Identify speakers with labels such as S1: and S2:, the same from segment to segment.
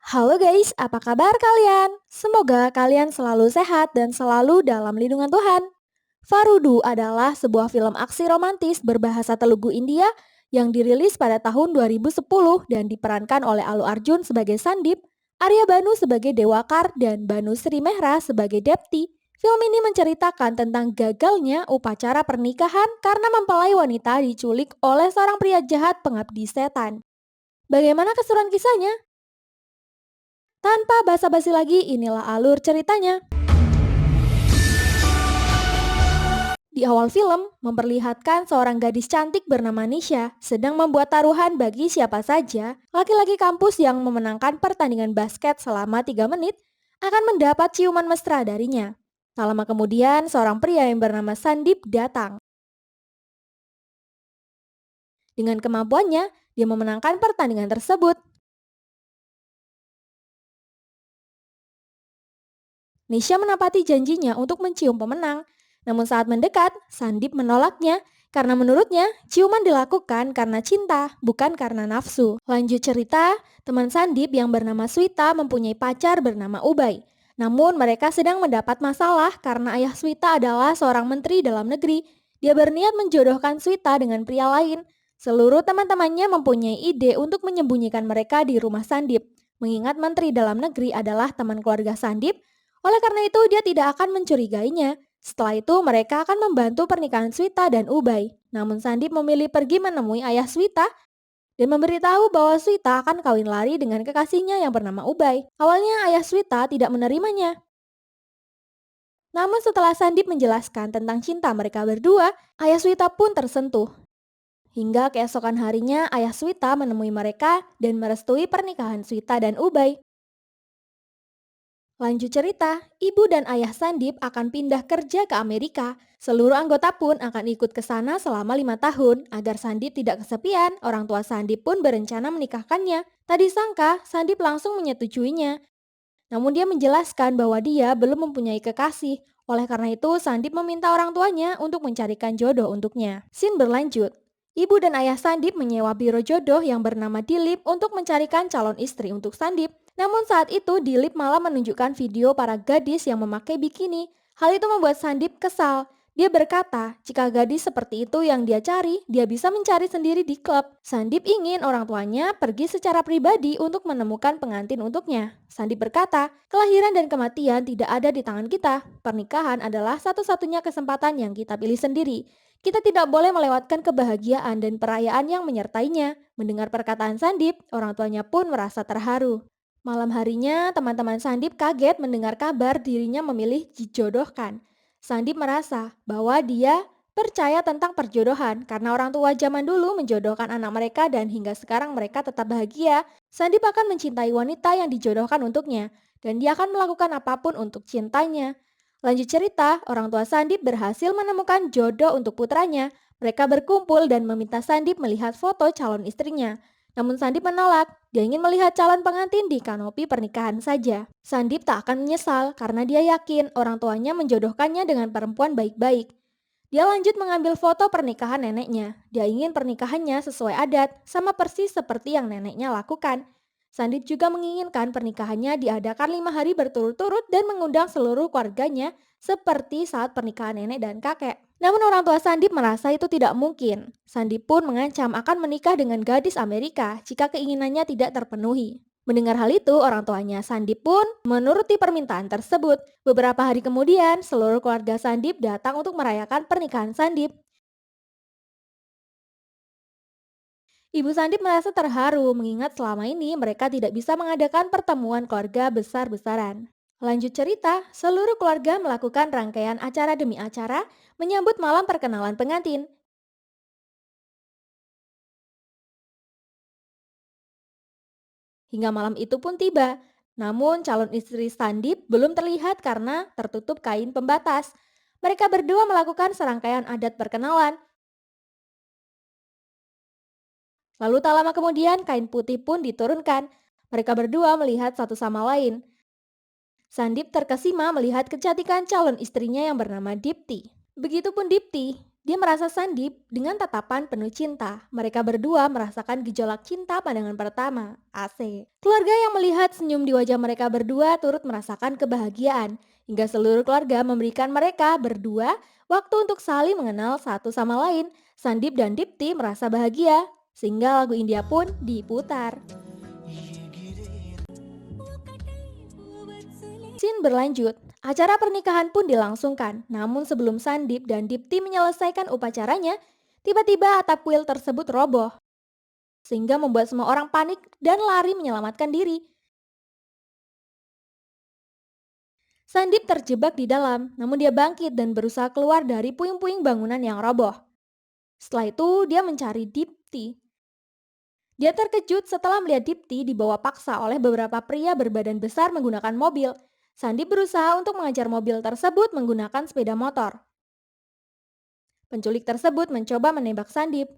S1: Halo guys, apa kabar kalian? Semoga kalian selalu sehat dan selalu dalam lindungan Tuhan. Farudu adalah sebuah film aksi romantis berbahasa Telugu India yang dirilis pada tahun 2010 dan diperankan oleh Alu Arjun sebagai Sandip, Arya Banu sebagai Dewakar, dan Banu Sri Mehra sebagai Depti. Film ini menceritakan tentang gagalnya upacara pernikahan karena mempelai wanita diculik oleh seorang pria jahat pengabdi setan. Bagaimana keseruan kisahnya? Tanpa basa-basi lagi, inilah alur ceritanya. Di awal film, memperlihatkan seorang gadis cantik bernama Nisha sedang membuat taruhan bagi siapa saja laki-laki kampus yang memenangkan pertandingan basket selama 3 menit akan mendapat ciuman mesra darinya. Tak lama kemudian, seorang pria yang bernama Sandip datang. Dengan kemampuannya, dia memenangkan pertandingan tersebut. Nisha menepati janjinya untuk mencium pemenang. Namun saat mendekat, Sandip menolaknya karena menurutnya ciuman dilakukan karena cinta, bukan karena nafsu. Lanjut cerita, teman Sandip yang bernama Swita mempunyai pacar bernama Ubay. Namun mereka sedang mendapat masalah karena ayah Swita adalah seorang menteri dalam negeri. Dia berniat menjodohkan Swita dengan pria lain. Seluruh teman-temannya mempunyai ide untuk menyembunyikan mereka di rumah Sandip. Mengingat menteri dalam negeri adalah teman keluarga Sandip, oleh karena itu, dia tidak akan mencurigainya. Setelah itu, mereka akan membantu pernikahan Swita dan Ubay. Namun Sandip memilih pergi menemui ayah Swita dan memberitahu bahwa Swita akan kawin lari dengan kekasihnya yang bernama Ubay. Awalnya ayah Swita tidak menerimanya. Namun setelah Sandip menjelaskan tentang cinta mereka berdua, ayah Swita pun tersentuh. Hingga keesokan harinya ayah Swita menemui mereka dan merestui pernikahan Swita dan Ubay. Lanjut cerita, ibu dan ayah Sandip akan pindah kerja ke Amerika. Seluruh anggota pun akan ikut ke sana selama 5 tahun. Agar Sandip tidak kesepian, orang tua Sandip pun berencana menikahkannya. Tadi sangka, Sandip langsung menyetujuinya. Namun dia menjelaskan bahwa dia belum mempunyai kekasih. Oleh karena itu, Sandip meminta orang tuanya untuk mencarikan jodoh untuknya. Scene berlanjut. Ibu dan ayah Sandip menyewa biro jodoh yang bernama Dilip untuk mencarikan calon istri untuk Sandip. Namun saat itu Dilip malah menunjukkan video para gadis yang memakai bikini. Hal itu membuat Sandip kesal. Dia berkata, jika gadis seperti itu yang dia cari, dia bisa mencari sendiri di klub. Sandip ingin orang tuanya pergi secara pribadi untuk menemukan pengantin untuknya. Sandip berkata, kelahiran dan kematian tidak ada di tangan kita. Pernikahan adalah satu-satunya kesempatan yang kita pilih sendiri. Kita tidak boleh melewatkan kebahagiaan dan perayaan yang menyertainya. Mendengar perkataan Sandip, orang tuanya pun merasa terharu. Malam harinya, teman-teman Sandip kaget mendengar kabar dirinya memilih dijodohkan. Sandip merasa bahwa dia percaya tentang perjodohan karena orang tua zaman dulu menjodohkan anak mereka dan hingga sekarang mereka tetap bahagia. Sandip akan mencintai wanita yang dijodohkan untuknya dan dia akan melakukan apapun untuk cintanya. Lanjut cerita, orang tua Sandip berhasil menemukan jodoh untuk putranya. Mereka berkumpul dan meminta Sandip melihat foto calon istrinya. Namun Sandip menolak, dia ingin melihat calon pengantin di kanopi pernikahan saja. Sandip tak akan menyesal karena dia yakin orang tuanya menjodohkannya dengan perempuan baik-baik. Dia lanjut mengambil foto pernikahan neneknya. Dia ingin pernikahannya sesuai adat, sama persis seperti yang neneknya lakukan. Sandip juga menginginkan pernikahannya diadakan 5 hari berturut-turut dan mengundang seluruh keluarganya seperti saat pernikahan nenek dan kakek. Namun orang tua Sandip merasa itu tidak mungkin. Sandip pun mengancam akan menikah dengan gadis Amerika jika keinginannya tidak terpenuhi. Mendengar hal itu, orang tuanya Sandip pun menuruti permintaan tersebut. Beberapa hari kemudian, seluruh keluarga Sandip datang untuk merayakan pernikahan Sandip. Ibu Sandip merasa terharu mengingat selama ini mereka tidak bisa mengadakan pertemuan keluarga besar-besaran. Lanjut cerita, seluruh keluarga melakukan rangkaian acara demi acara menyambut malam perkenalan pengantin. Hingga malam itu pun tiba. Namun calon istri Sandip belum terlihat karena tertutup kain pembatas. Mereka berdua melakukan serangkaian adat perkenalan. Lalu tak lama kemudian kain putih pun diturunkan. Mereka berdua melihat satu sama lain. Sandip terkesima melihat kecantikan calon istrinya yang bernama Dipti. Begitupun Dipti. Dia merasa Sandip dengan tatapan penuh cinta. Mereka berdua merasakan gejolak cinta pandangan pertama. AC. Keluarga yang melihat senyum di wajah mereka berdua turut merasakan kebahagiaan. Hingga seluruh keluarga memberikan mereka berdua waktu untuk saling mengenal satu sama lain. Sandip dan Dipti merasa bahagia. Sehingga lagu India pun diputar. Scene berlanjut. Acara pernikahan pun dilangsungkan. Namun sebelum Sandip dan Dipti menyelesaikan upacaranya, tiba-tiba atap kuil tersebut roboh. Sehingga membuat semua orang panik dan lari menyelamatkan diri. Sandip terjebak di dalam, namun dia bangkit dan berusaha keluar dari puing-puing bangunan yang roboh. Setelah itu, dia mencari Dipti. Dia terkejut setelah melihat Dipti dibawa paksa oleh beberapa pria berbadan besar menggunakan mobil. Sandip berusaha untuk mengejar mobil tersebut menggunakan sepeda motor. Penculik tersebut mencoba menembak Sandip,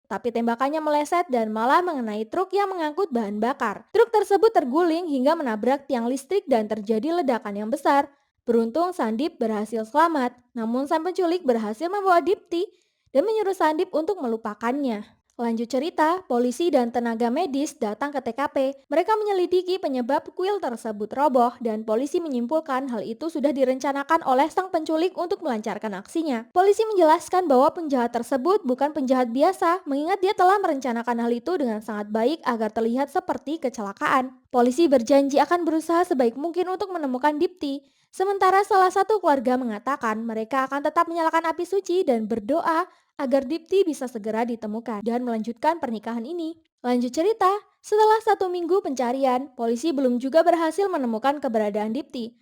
S1: tapi tembakannya meleset dan malah mengenai truk yang mengangkut bahan bakar. Truk tersebut terguling hingga menabrak tiang listrik dan terjadi ledakan yang besar. Beruntung Sandip berhasil selamat, namun sang penculik berhasil membawa Dipti dan menyuruh Sandip untuk melupakannya. Lanjut cerita, polisi dan tenaga medis datang ke TKP. Mereka menyelidiki penyebab kuil tersebut roboh dan polisi menyimpulkan hal itu sudah direncanakan oleh sang penculik untuk melancarkan aksinya. Polisi menjelaskan bahwa penjahat tersebut bukan penjahat biasa, mengingat dia telah merencanakan hal itu dengan sangat baik agar terlihat seperti kecelakaan. Polisi berjanji akan berusaha sebaik mungkin untuk menemukan Dipti. Sementara salah satu keluarga mengatakan mereka akan tetap menyalakan api suci dan berdoa agar Dipti bisa segera ditemukan dan melanjutkan pernikahan ini. Lanjut cerita, setelah 1 minggu pencarian, polisi belum juga berhasil menemukan keberadaan Dipti.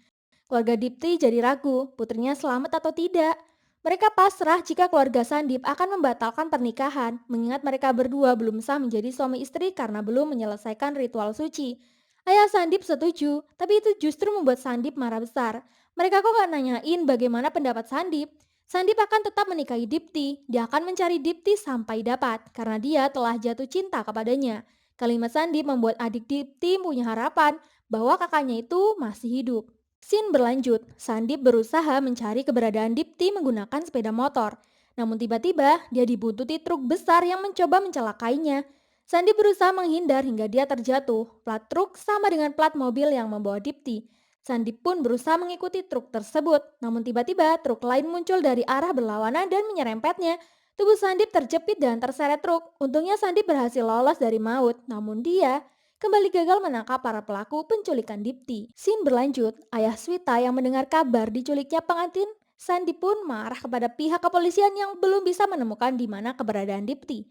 S1: Keluarga Dipti jadi ragu, putrinya selamat atau tidak. Mereka pasrah jika keluarga Sandip akan membatalkan pernikahan, mengingat mereka berdua belum sah menjadi suami istri karena belum menyelesaikan ritual suci. Ayah Sandip setuju, tapi itu justru membuat Sandip marah besar. Mereka kok gak nanyain bagaimana pendapat Sandip? Sandip akan tetap menikahi Dipti. Dia akan mencari Dipti sampai dapat, karena dia telah jatuh cinta kepadanya. Kalimat Sandip membuat adik Dipti punya harapan bahwa kakaknya itu masih hidup. Scene berlanjut, Sandip berusaha mencari keberadaan Dipti menggunakan sepeda motor. Namun tiba-tiba dia dibuntuti truk besar yang mencoba mencelakainya. Sandip berusaha menghindar hingga dia terjatuh. Plat truk sama dengan plat mobil yang membawa Dipti. Sandip pun berusaha mengikuti truk tersebut. Namun tiba-tiba truk lain muncul dari arah berlawanan dan menyerempetnya. Tubuh Sandip terjepit dan terseret truk. Untungnya Sandip berhasil lolos dari maut. Namun dia kembali gagal menangkap para pelaku penculikan Dipti. Scene berlanjut, ayah Swita yang mendengar kabar diculiknya pengantin Sandip pun marah kepada pihak kepolisian yang belum bisa menemukan di mana keberadaan Dipti.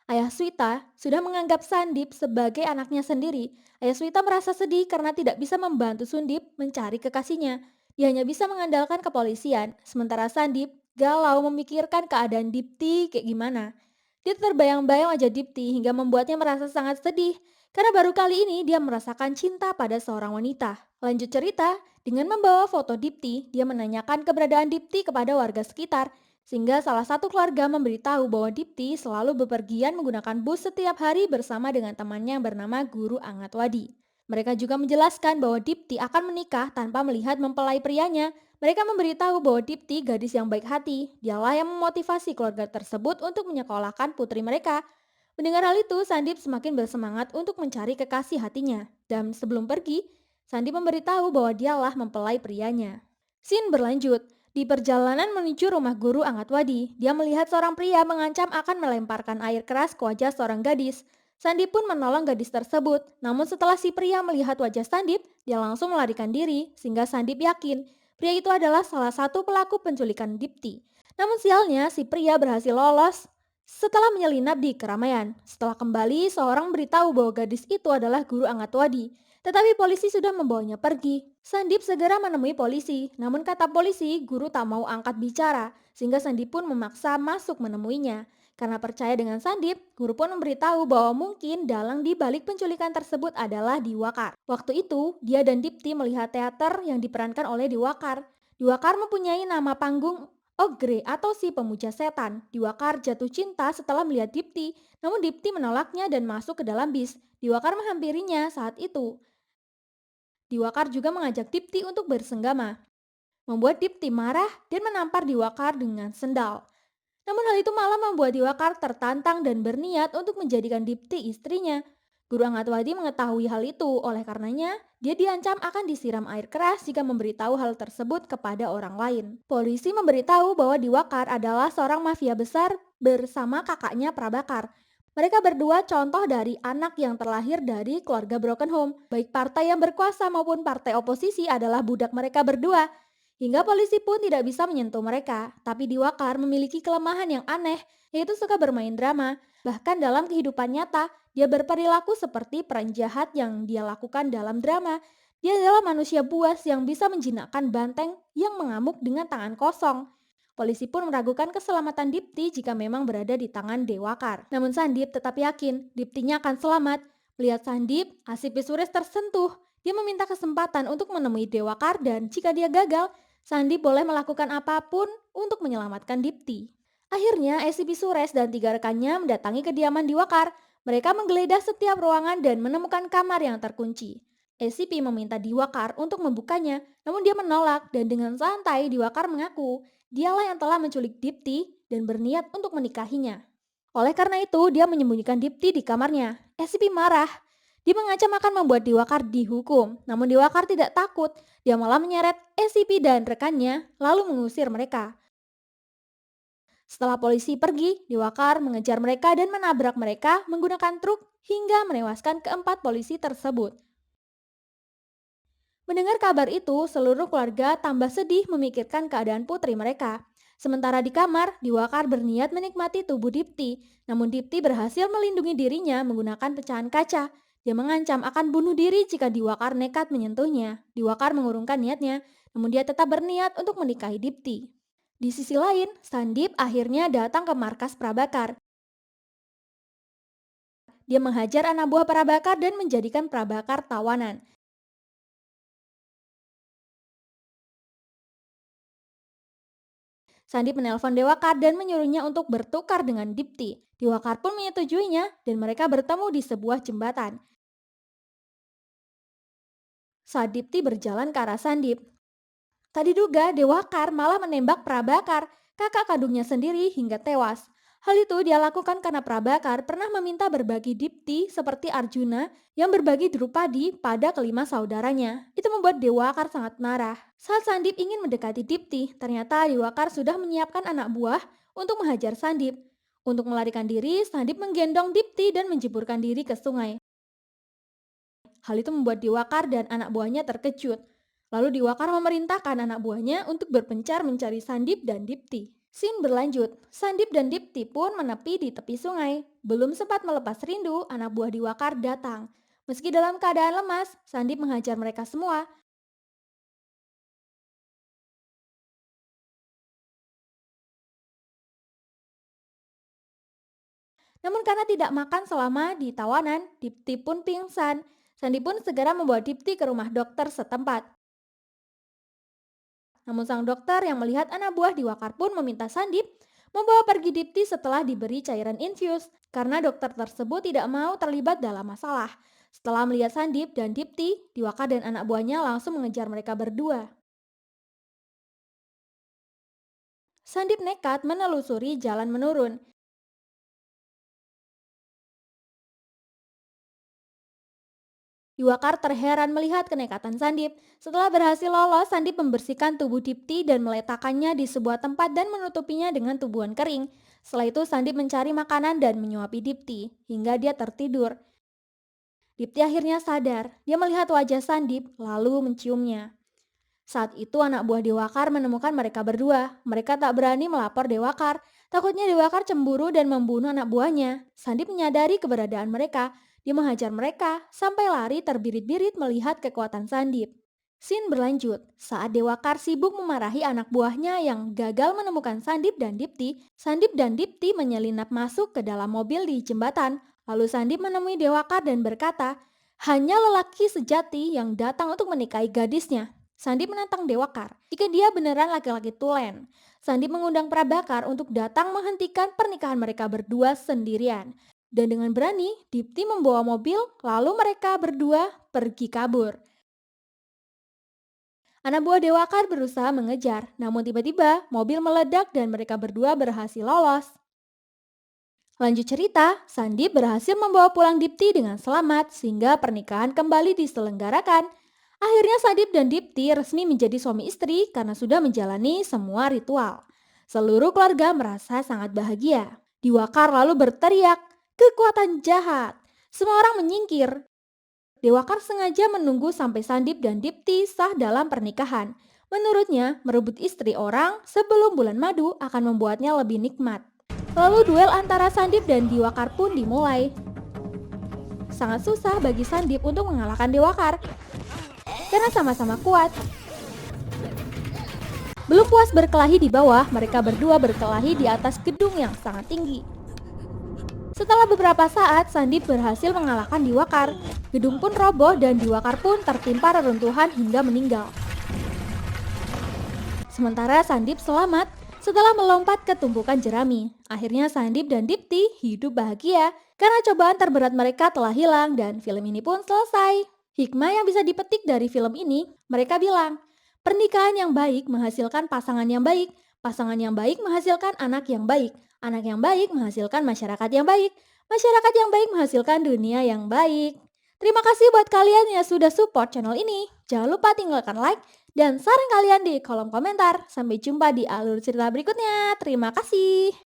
S1: Ayah Swita sudah menganggap Sandip sebagai anaknya sendiri. Ayah Swita merasa sedih karena tidak bisa membantu Sundip mencari kekasihnya. Dia hanya bisa mengandalkan kepolisian, sementara Sandip galau memikirkan keadaan Dipti kayak gimana. Dia terbayang-bayang wajah Dipti hingga membuatnya merasa sangat sedih karena baru kali ini dia merasakan cinta pada seorang wanita. Lanjut cerita, dengan membawa foto Dipti, dia menanyakan keberadaan Dipti kepada warga sekitar. Sehingga salah satu keluarga memberitahu bahwa Dipti selalu bepergian menggunakan bus setiap hari bersama dengan temannya yang bernama Guru Angatwadi. Mereka juga menjelaskan bahwa Dipti akan menikah tanpa melihat mempelai prianya. Mereka memberitahu bahwa Dipti gadis yang baik hati. Dialah yang memotivasi keluarga tersebut untuk menyekolahkan putri mereka. Mendengar hal itu, Sandip semakin bersemangat untuk mencari kekasih hatinya. Dan sebelum pergi, Sandip memberitahu bahwa dialah mempelai prianya. Scene berlanjut. Di perjalanan menuju rumah guru Angatwadi, dia melihat seorang pria mengancam akan melemparkan air keras ke wajah seorang gadis. Sandip pun menolong gadis tersebut, namun setelah si pria melihat wajah Sandip, dia langsung melarikan diri, sehingga Sandip yakin pria itu adalah salah satu pelaku penculikan Dipti. Namun sialnya, si pria berhasil lolos setelah menyelinap di keramaian. Setelah kembali, seorang beritahu bahwa gadis itu adalah guru Angatwadi. Tetapi polisi sudah membawanya pergi. Sandip segera menemui polisi, namun kata polisi, guru tak mau angkat bicara, sehingga Sandip pun memaksa masuk menemuinya. Karena percaya dengan Sandip, guru pun memberitahu bahwa mungkin dalang di balik penculikan tersebut adalah Diwakar. Waktu itu, dia dan Dipti melihat teater yang diperankan oleh Diwakar. Diwakar mempunyai nama panggung Ogre atau si pemuja setan. Diwakar jatuh cinta setelah melihat Dipti, namun Dipti menolaknya dan masuk ke dalam bis. Diwakar menghampirinya saat itu. Diwakar juga mengajak Dipti untuk bersenggama, membuat Dipti marah dan menampar Diwakar dengan sendal. Namun hal itu malah membuat Diwakar tertantang dan berniat untuk menjadikan Dipti istrinya. Guru Angatwadi mengetahui hal itu, oleh karenanya dia diancam akan disiram air keras jika memberitahu hal tersebut kepada orang lain. Polisi memberitahu bahwa Diwakar adalah seorang mafia besar bersama kakaknya Prabakar. Mereka berdua contoh dari anak yang terlahir dari keluarga broken home. Baik partai yang berkuasa maupun partai oposisi adalah budak mereka berdua. Hingga polisi pun tidak bisa menyentuh mereka. Tapi Diwakar memiliki kelemahan yang aneh, yaitu suka bermain drama. Bahkan dalam kehidupan nyata, dia berperilaku seperti peran jahat yang dia lakukan dalam drama. Dia adalah manusia buas yang bisa menjinakkan banteng yang mengamuk dengan tangan kosong. Polisi pun meragukan keselamatan Dipti jika memang berada di tangan Dewakar. Namun Sandip tetap yakin Diptinya akan selamat. Melihat Sandip, Asip Pisures tersentuh. Dia meminta kesempatan untuk menemui Dewakar dan jika dia gagal, Sandip boleh melakukan apapun untuk menyelamatkan Dipti. Akhirnya, SCP Sures dan 3 rekannya mendatangi kediaman Diwakar. Mereka menggeledah setiap ruangan dan menemukan kamar yang terkunci. SCP meminta Diwakar untuk membukanya, namun dia menolak dan dengan santai Diwakar mengaku dialah yang telah menculik Dipti dan berniat untuk menikahinya. Oleh karena itu, dia menyembunyikan Dipti di kamarnya. SCP marah. Dia mengancam akan membuat Diwakar dihukum, namun Diwakar tidak takut. Dia malah menyeret SCP dan rekannya, lalu mengusir mereka. Setelah polisi pergi, Diwakar mengejar mereka dan menabrak mereka menggunakan truk hingga menewaskan keempat polisi tersebut. Mendengar kabar itu, seluruh keluarga tambah sedih memikirkan keadaan putri mereka. Sementara di kamar, Diwakar berniat menikmati tubuh Dipti, namun Dipti berhasil melindungi dirinya menggunakan pecahan kaca. Dia mengancam akan bunuh diri jika Diwakar nekat menyentuhnya. Diwakar mengurungkan niatnya, namun dia tetap berniat untuk menikahi Dipti. Di sisi lain, Sandip akhirnya datang ke markas Prabakar. Dia menghajar anak buah Prabakar dan menjadikan Prabakar tawanan. Sandip menelpon Dewakar dan menyuruhnya untuk bertukar dengan Dipti. Dewakar pun menyetujuinya dan mereka bertemu di sebuah jembatan. Saat Dipti berjalan ke arah Sandip, tak diduga Dewakar malah menembak Prabakar, kakak kandungnya sendiri hingga tewas. Hal itu dia lakukan karena Prabakar pernah meminta berbagi Dipti seperti Arjuna yang berbagi Drupadi pada kelima saudaranya. Itu membuat Dewakar sangat marah. Saat Sandip ingin mendekati Dipti, ternyata Dewakar sudah menyiapkan anak buah untuk menghajar Sandip. Untuk melarikan diri, Sandip menggendong Dipti dan menjeburkan diri ke sungai. Hal itu membuat Dewakar dan anak buahnya terkejut. Lalu Dewakar memerintahkan anak buahnya untuk berpencar mencari Sandip dan Dipti. Scene berlanjut, Sandip dan Dipti pun menepi di tepi sungai. Belum sempat melepas rindu, anak buah Dewakar datang. Meski dalam keadaan lemas, Sandip menghajar mereka semua. Namun karena tidak makan selama di tawanan, Dipti pun pingsan. Sandip pun segera membawa Dipti ke rumah dokter setempat. Namun sang dokter yang melihat anak buah Diwakar pun meminta Sandip membawa pergi Dipti setelah diberi cairan infus karena dokter tersebut tidak mau terlibat dalam masalah. Setelah melihat Sandip dan Dipti, Diwakar dan anak buahnya langsung mengejar mereka berdua. Sandip nekat menelusuri jalan menurun. Diwakar terheran melihat kenekatan Sandip. Setelah berhasil lolos, Sandip membersihkan tubuh Dipti dan meletakkannya di sebuah tempat dan menutupinya dengan tubuhan kering. Setelah itu Sandip mencari makanan dan menyuapi Dipti, hingga dia tertidur. Dipti akhirnya sadar, dia melihat wajah Sandip lalu menciumnya. Saat itu anak buah Dewakar menemukan mereka berdua. Mereka tak berani melapor Dewakar. Takutnya Dewakar cemburu dan membunuh anak buahnya. Sandip menyadari keberadaan mereka. Dia menghajar mereka sampai lari terbirit-birit melihat kekuatan Sandip. Scene berlanjut. Saat Dewakar sibuk memarahi anak buahnya yang gagal menemukan Sandip dan Dipti, Sandip dan Dipti menyelinap masuk ke dalam mobil di jembatan. Lalu Sandip menemui Dewakar dan berkata, hanya lelaki sejati yang datang untuk menikahi gadisnya. Sandip menantang Dewakar jika dia beneran laki-laki tulen. Sandip mengundang Prabakar untuk datang menghentikan pernikahan mereka berdua sendirian. Dan dengan berani, Dipti membawa mobil lalu mereka berdua pergi kabur. Anak buah Dewakar berusaha mengejar, namun tiba-tiba mobil meledak dan mereka berdua berhasil lolos. Lanjut cerita, Sandip berhasil membawa pulang Dipti dengan selamat sehingga pernikahan kembali diselenggarakan. Akhirnya Sandip dan Dipti resmi menjadi suami istri karena sudah menjalani semua ritual. Seluruh keluarga merasa sangat bahagia. Diwakar lalu berteriak, kekuatan jahat. Semua orang menyingkir. Dewakar sengaja menunggu sampai Sandip dan Dipti sah dalam pernikahan. Menurutnya, merebut istri orang sebelum bulan madu akan membuatnya lebih nikmat. Lalu duel antara Sandip dan Diwakar pun dimulai. Sangat susah bagi Sandip untuk mengalahkan Dewakar karena sama-sama kuat. Belum puas berkelahi di bawah, mereka berdua berkelahi di atas gedung yang sangat tinggi. Setelah beberapa saat, Sandip berhasil mengalahkan Diwakar. Gedung pun roboh dan Diwakar pun tertimpa reruntuhan hingga meninggal. Sementara Sandip selamat setelah melompat ke tumpukan jerami. Akhirnya Sandip dan Dipti hidup bahagia karena cobaan terberat mereka telah hilang dan film ini pun selesai. Hikmah yang bisa dipetik dari film ini, mereka bilang, pernikahan yang baik menghasilkan pasangan yang baik menghasilkan anak yang baik menghasilkan masyarakat yang baik, masyarakat yang baik menghasilkan dunia yang baik. Terima kasih buat kalian yang sudah support channel ini. Jangan lupa tinggalkan like dan saran kalian di kolom komentar. Sampai jumpa di alur cerita berikutnya. Terima kasih.